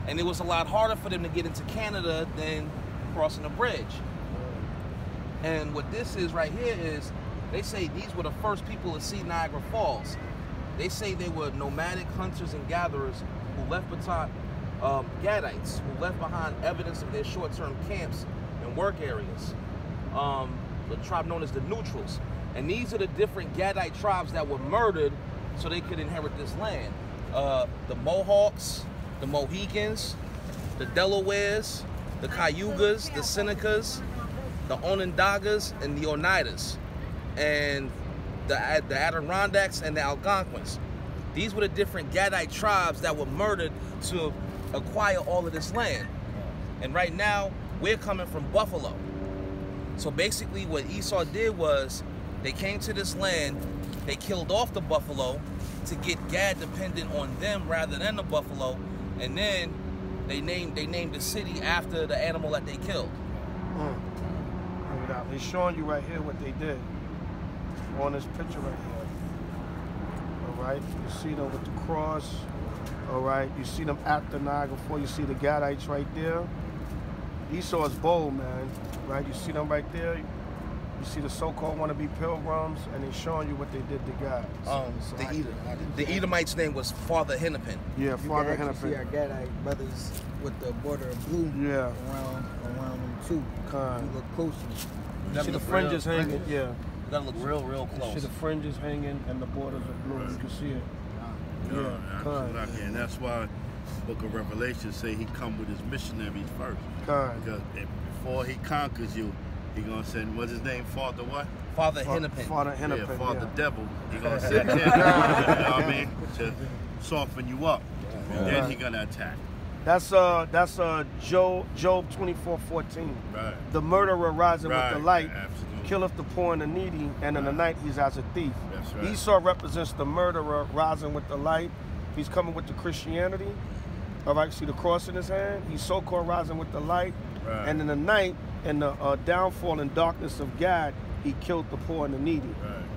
And it was a lot harder for them to get into Canada than crossing a bridge. And what this is right here is, they say these were the first people to see Niagara Falls. They say they were nomadic hunters and gatherers who left behind, Gadites, who left behind evidence of their short-term camps and work areas. The tribe known as the Neutrals. And these are the different Gadite tribes that were murdered so they could inherit this land. The Mohawks, the Mohicans, the Delawares, the Cayugas, the Senecas, the Onondagas, and the Oneidas, and the Adirondacks and the Algonquins. These were the different Gadite tribes that were murdered to acquire all of this land. And right now, we're coming from Buffalo. So basically what Esau did was, they came to this land, they killed off the buffalo to get Gad dependent on them rather than the buffalo, and then they named the city after the animal that they killed. They're showing you right here what they did on this picture right here. All right, you see them with the cross. All right, you see them after Niagara Falls. You see the Gadites right there. Esau is bold, man. Right, you see them right there. You see the so-called wannabe pilgrims, and they're showing you what they did to God. The Edomite's name was Father Hennepin. Yeah, Father Hennepin. See our Gadite brothers with the border of blue around them too. You look closer. You see the fringes hanging. Yeah. You gotta look real close. You see the fringes hanging and the borders of blue. You can see it. Absolutely. And that's why the book of Revelation say he come with his missionaries first. Because before he conquers you, he gonna send, what's his name, Father what? Father Hennepin. Father Hennepin. Yeah, Father Devil. He gonna send him, you know what I mean, to soften you up. And then he gonna attack. That's Job 24:14. Right. The murderer rising with the light, absolutely, killeth the poor and the needy, and in the night he's as a thief. That's right. Esau represents the murderer rising with the light. He's coming with the Christianity. All right, see the cross in his hand? He's so-called rising with the light. Right. And in the night, in the downfall and darkness of God, he killed the poor and the needy.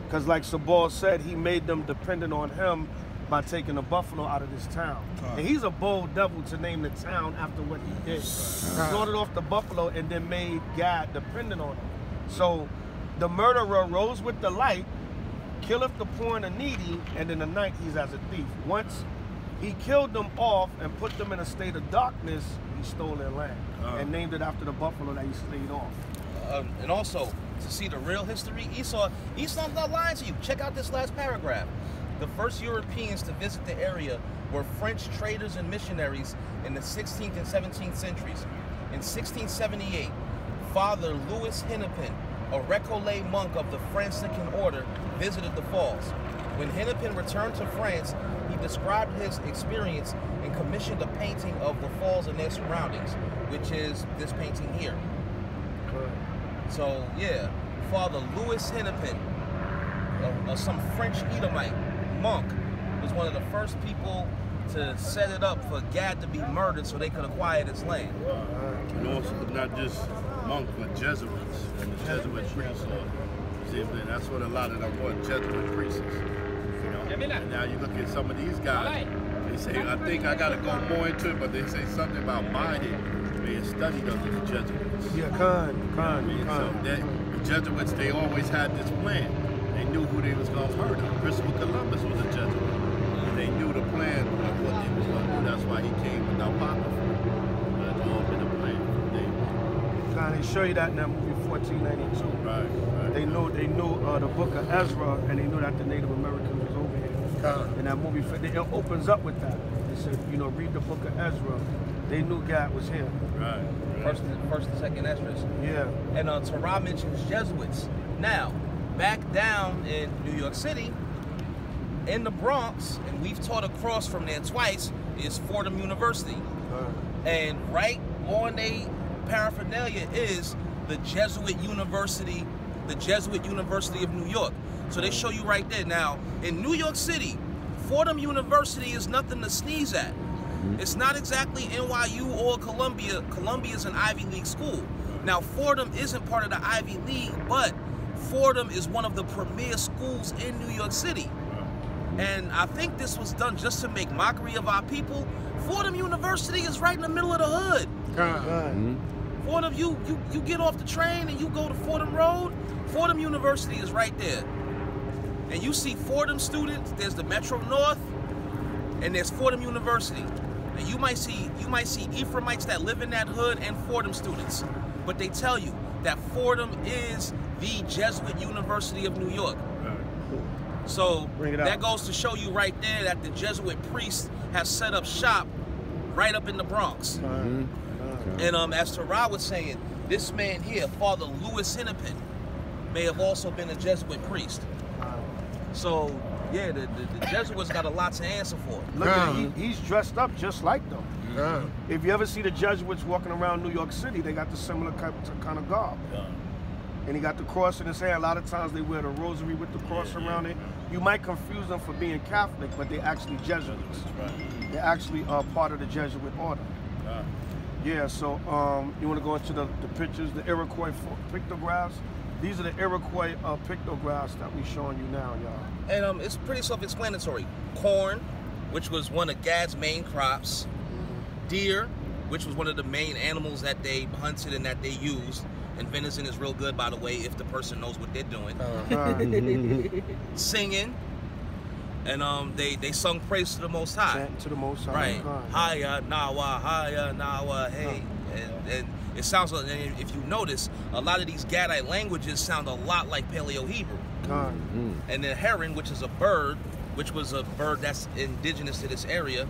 Because like Sabal said, he made them dependent on him by taking the buffalo out of this town. And he's a bold devil to name the town after what he did. He slaughtered off the buffalo and then made God dependent on him. So the murderer rose with the light, killeth the poor and the needy, and in the night he's as a thief. Once he killed them off and put them in a state of darkness, he stole their land and named it after the buffalo that he slayed off. And also, to see the real history, Esau's not lying to you. Check out this last paragraph. The first Europeans to visit the area were French traders and missionaries in the 16th and 17th centuries. In 1678, Father Louis Hennepin, a Recollet monk of the Franciscan order, visited the falls. When Hennepin returned to France, he described his experience and commissioned a painting of the falls and their surroundings, which is this painting here. So yeah, Father Louis Hennepin, some French Edomite monk, was one of the first people to set it up for Gad to be murdered so they could acquire this land. And also not just monks, but Jesuits and the Jesuit priests. See, that's what a lot of them were, Jesuit priests. You know? And now you look at some of these guys, they say, I think I got to go more into it, but they say something about Biden being studied under the Jesuits. Yeah, So the Jesuits, they always had this plan. They knew who they was going to murder. Christopher Columbus was a Jesuit. And they knew the plan of what they was going to do. That's why he came without Apocrypha. But it's all been a plan from day one. They show you that in that movie 1492. Right. They knew the book of Ezra, and they knew that the Native Americans was over here. In that movie, it opens up with that. They said, you know, read the book of Ezra. They knew God was here. Right. First and second Esdras. Yeah. And Torah mentions Jesuits. Now, back down in New York City, in the Bronx, and we've taught across from there twice, is Fordham University. And right on a paraphernalia is the Jesuit University of New York. So they show you right there. Now, in New York City, Fordham University is nothing to sneeze at. It's not exactly NYU or Columbia. Columbia is an Ivy League school. Now, Fordham isn't part of the Ivy League, but Fordham is one of the premier schools in New York City. And I think this was done just to make mockery of our people. Fordham University is right in the middle of the hood. Fordham, you get off the train and you go to Fordham Road. Fordham University is right there. And you see Fordham students, there's the Metro North, and there's Fordham University. And you might see Ephraimites that live in that hood and Fordham students. But they tell you that Fordham is the Jesuit University of New York. So that goes to show you right there that the Jesuit priests have set up shop right up in the Bronx. And as Terah was saying, this man here, Father Louis Hennepin, may have also been a Jesuit priest. So yeah, the Jesuits got a lot to answer for. Look at him, he's dressed up just like them. If you ever see the Jesuits walking around New York City, they got the similar kind of garb. And he got the cross in his hand. A lot of times they wear the rosary with the cross around it. You might confuse them for being Catholic, but they're actually Jesuits. They're actually part of the Jesuit order. Yeah, so you want to go into the pictures, the Iroquois pictographs. These are the Iroquois pictographs that we're showing you now, y'all. And it's pretty self-explanatory. Corn, which was one of Gad's main crops. Deer, which was one of the main animals that they hunted and that they used. And venison is real good, by the way, if the person knows what they're doing. Singing. And they sung praise to the Most High. To the Most High. Right. Haya Nawa, hey. And it sounds like, if you notice, a lot of these Gadite languages sound a lot like Paleo-Hebrew. And the heron, which is a bird, which was a bird that's indigenous to this area,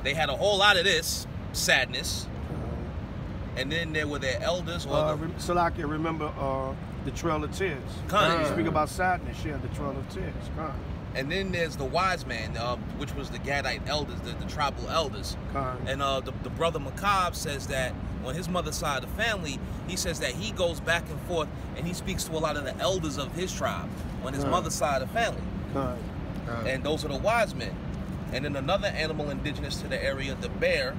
they had a whole lot of this sadness. And then there were their elders. Salakia, remember the Trail of Tears. You speak about sadness, yeah, the Trail of Tears. And then there's the wise man, which was the Gadite elders, the tribal elders. And the brother Macabre says that on his mother's side of the family, he says that he goes back and forth and he speaks to a lot of the elders of his tribe on his mother's side of the family. And those are the wise men. And then another animal indigenous to the area, the bear.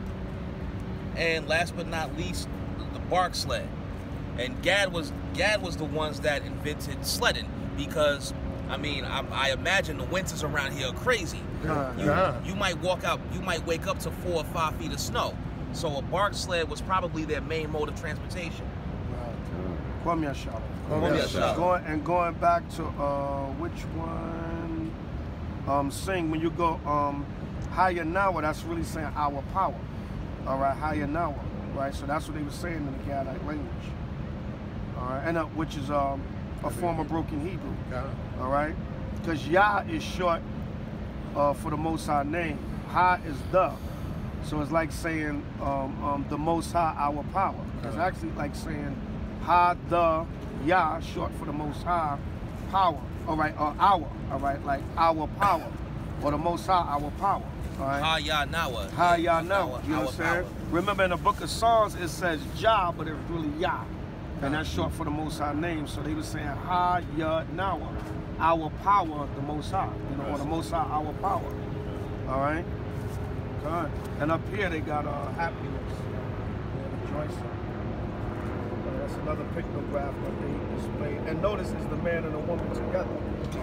And last but not least, the bark sled. And Gad was the ones that invented sledding, because I mean, I imagine the winters around here are crazy. You might wake up to 4 or 5 feet of snow. So a bark sled was probably their main mode of transportation. Going back to which one? Sing, when you go higher now, that's really saying our power. All right, higher now, right? So that's what they were saying in the Gadite language. All right, and which is a form of broken Hebrew. All right, because Yah is short for the Most High name. Ha is the, so it's like saying the Most High, our power. It's actually like saying Ha the Yah, short for the Most High power. All right, or our. All right, like our power, or the Most High, our power. All right. Ha-ya Nawa. Ha-ya Nawa. You know what I'm saying? Remember in the book of Psalms, it says Jah, but it's really Yah. And that's short for the Most High name. So they were saying Ha-ya Nawa. Our power, the Most High. You know, or the Most High, our power. All right? Good. And up here they got happiness. Rejoicing. That's another pictograph that they displayed. And notice it's the man and the woman together.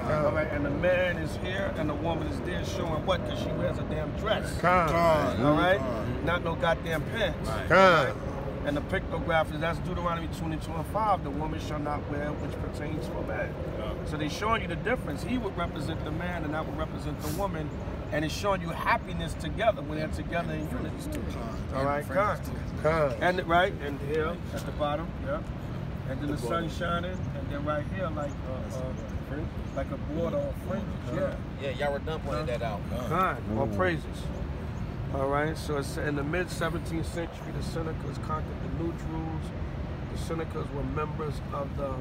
All right, and the man is here and the woman is there, showing what? Because she wears a damn dress. All right? Not no goddamn pants. Right? And the pictograph is, that's Deuteronomy 22:5. The woman shall not wear which pertains to a man. So they're showing you the difference. He would represent the man and that would represent the woman. And it's showing you happiness together when they're together in unity. All right, and right, and here at the bottom, yeah. And then the sun shining, and then right here like a border or fringe, Yeah, y'all were done pointing that out. All praises. All right, so it's in the mid-17th century, the Senecas conquered the Neutrals. The Senecas were members of the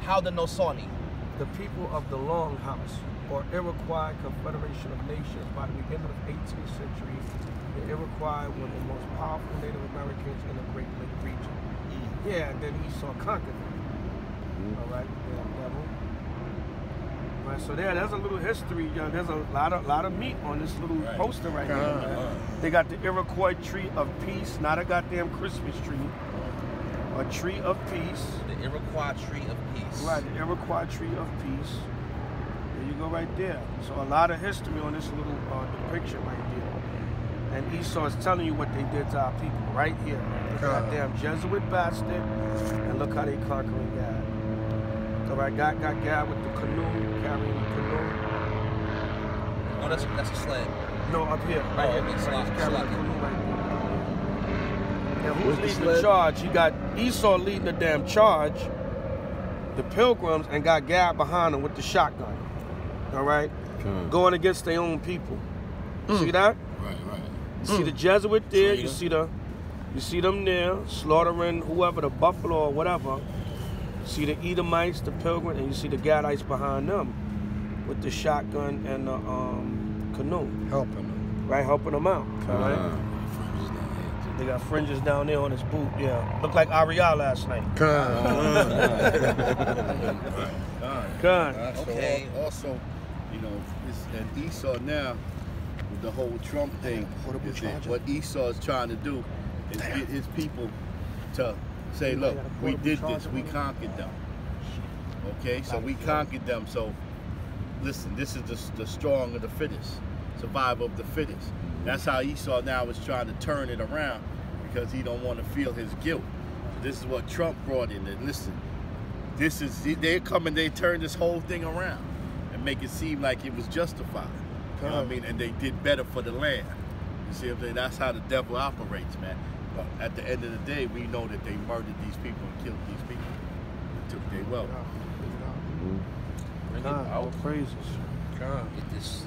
Haudenosaunee, the people of the Longhouse, or Iroquois Confederation of Nations. By the beginning of the 18th century, the Iroquois were the most powerful Native Americans in the Great Lake region. Yeah, and then Esau conquered them. All right, the devil. All right, so there's a little history. There's a lot of meat on this little poster right here. Man. They got the Iroquois tree of peace, not a goddamn Christmas tree. a tree of peace. The Iroquois tree of peace. Right, the Iroquois tree of peace. There you go right there. So a lot of history on this little depiction right there. And Esau is telling you what they did to our people right here. Look at that damn Jesuit bastard. And look how they conquering God. So I got God with the canoe, carrying the canoe. Oh, that's a sled. No, up here. Right here. He's Carrying the canoe right there. And who's Where's the leading the charge? You got Esau leading the damn charge, the pilgrims, and got Gad behind them with the shotgun. All right? Going against their own people. See that? Right. You see the Jesuit there, you see them there, slaughtering whoever, the buffalo or whatever. You see the Edomites, the pilgrim, and you see the Gadites behind them with the shotgun and the canoe. Helping them. Right, helping them out. All right? They got fringes down there on his boot, yeah. Looked like Ariel last night. Okay. Also, you know, and Esau now, with the whole Trump thing, what Esau is trying to do is get his people to say, look, we did this, we conquered them. Okay, so we conquered them, so listen, this is the strong of the fittest, survival of the fittest. That's how Esau now is trying to turn it around because he don't want to feel his guilt. This is what Trump brought in. And listen, they turn this whole thing around and make it seem like it was justified. You know what I mean? And they did better for the land. You see what I'm saying? That's how the devil operates, man. But at the end of the day, we know that they murdered these people and killed these people and took their wealth. Bring it out. Praises. Get this